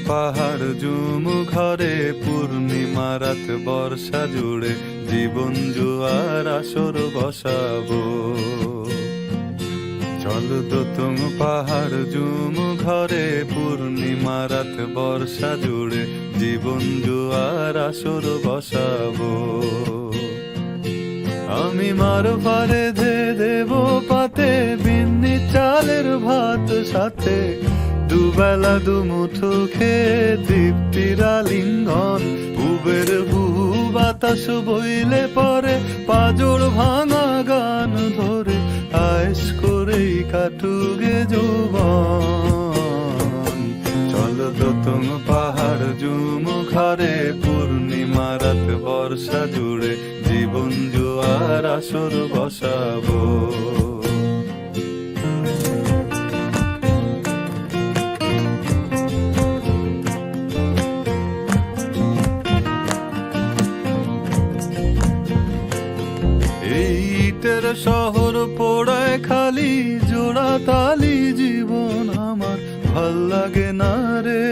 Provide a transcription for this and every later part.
পাহাড় জুম ঘরে পূর্ণিমা রাত বর্ষা জুড়ে জীবন জুয়ার আসর বসাবো। চল দোতং পাহাড় জুম ঘরে পূর্ণিমা রাত বর্ষা জুড়ে জীবন জুয়ার আসর বসাবো। আমি মার পারে ধে দেব পাতে বিন্নি চালের ভাত সাথে দুবেলা দুমুঠো খেয়ে তৃপ্তির আলিঙ্গন। উবের বহু বাতাস বইলে পরে পাজর ভাঙা গান ধরে আয়েশ করেই কাটুগে যৌবন। চল দোতং পাহাড় জুম ঘরে পূর্ণিমা রাত বর্ষা জুড়ে জীবন জুয়ার আসর বসাবো। ইটের শহর পোড়ায় খালি জোড়া তালি জীবন আমার ভাল লাগে না রে।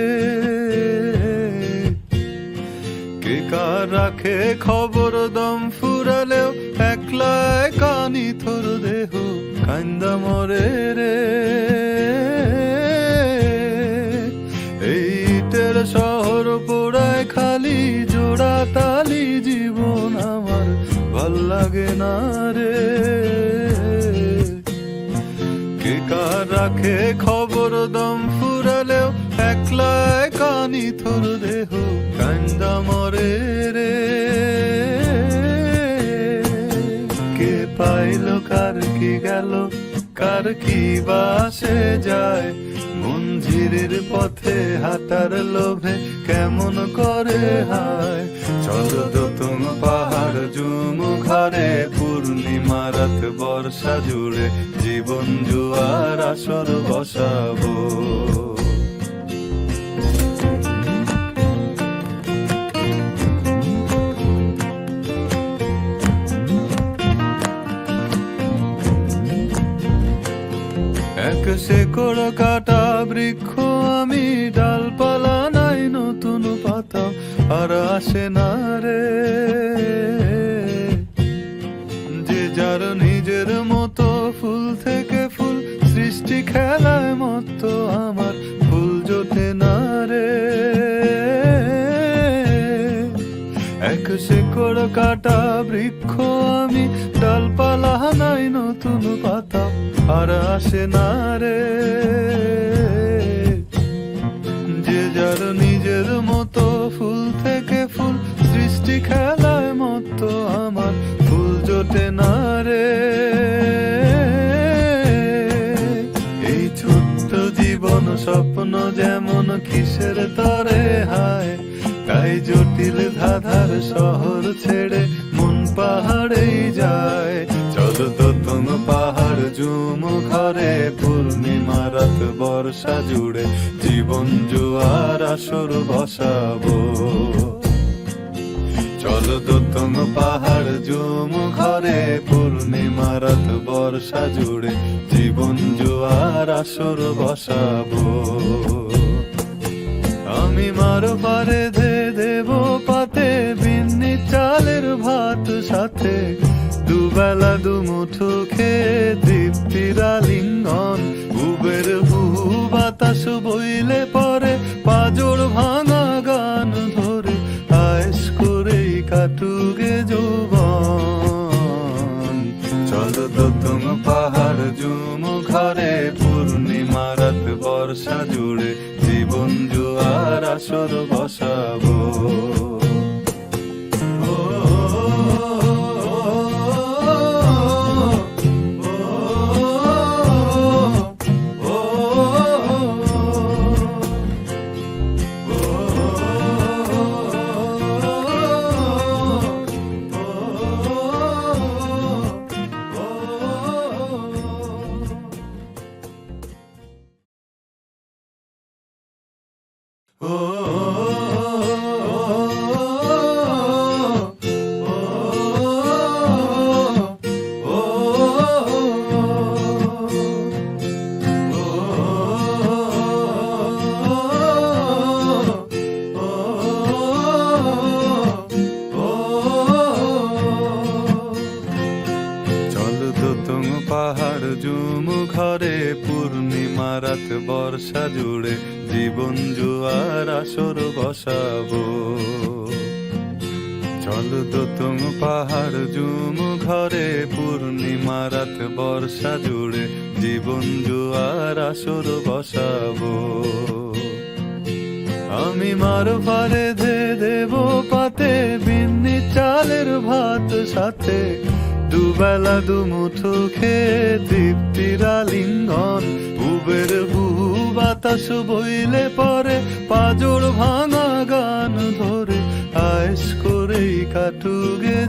কে কার রাখে খবর দম ফুরালেও একলা কানি থর দেহ কান্দা মরে রে। ইটের শহর পোড়ায় খালি জোড়া তালি জীবন আমার ভাল লাগে না রে। কে কার রাখে খবর দম ফুরালেও একলা কানি থর দেহ কান্দা মরে রে। কে পাইল কার কি গেল কার কি বাসে যায় মঞ্জিরের পথে হাঁটার লোভে কেমন করে হায়। চল দোতং পাহাড় জুম ঘরে পূর্ণিমা রাত বর্ষা জুড়ে জীবন জুয়ার আসর বসাবো। এক শেকড় কাটা বৃক্ষ আমি, ডালপালা নাই নতুন পাতা আর আসে না রে। যে যার নিজের মতো ফুল থেকে ফুল সৃষ্টি খেলায় মতো আমার ফুল জোটে না রে। এক শেকড় কাটা বৃক্ষ আমি, ডালপালা নাই নতুন পাতা আর আসে না রে। যে যার নিজের মতো ফুল থেকে ফুল সৃষ্টি খেলায় মতো আমার ফুল জোটে না রে। এই ছোট্ট জীবন স্বপ্ন যেমন কিসের তরে হায়, তাই জটিল ধাঁধার শহর ছেড়ে মন পাহাড়েই যায়। চল দোতং পাহাড় জুম ঘরে পূর্ণিমা রাত বর্ষা জুড়ে জীবন জুয়ার আসর বসাবো। চল দোতং পাহাড় জুম ঘরে পূর্ণিমা রাত বর্ষা জুড়ে জীবন জুয়ার আসর বসাবো। আমি মার পারে ধে দেব পাতে বিন্নি চালের ভাত সাথে দুবেলা দুমুঠো খেয়ে তৃপ্তির আলিঙ্গন। উবের বহু বাতাস বইলে পরে পাজর ভাঙা গান ধরে আয়েশ করেই কাটুগে যৌবন। চল দোতং পাহাড় জুম ঘরে পূর্ণিমা রাত বর্ষা জুড়ে জীবন জুয়ার আসর বসাবো। জুম ঘরে পূর্ণিমা রাত বর্ষা জুড়ে জীবন জুয়ার আসর বসাবো। চল দোতম পাহাড় জুম ঘরে পূর্ণিমা রাত বর্ষা জুড়ে জীবন জুয়ার আসর বসাবো। আমি মার ফারে ধে দেব পাতে বিন্নি চালের ভাত সাথে, দুবেলা দুমুঠো খেয়ে তৃপ্তির আলিঙ্গন। উবের বুহু বাতাস বইলে পরে পাজর ভাঙা গান ধরে আয়েশ করেই কাটুগে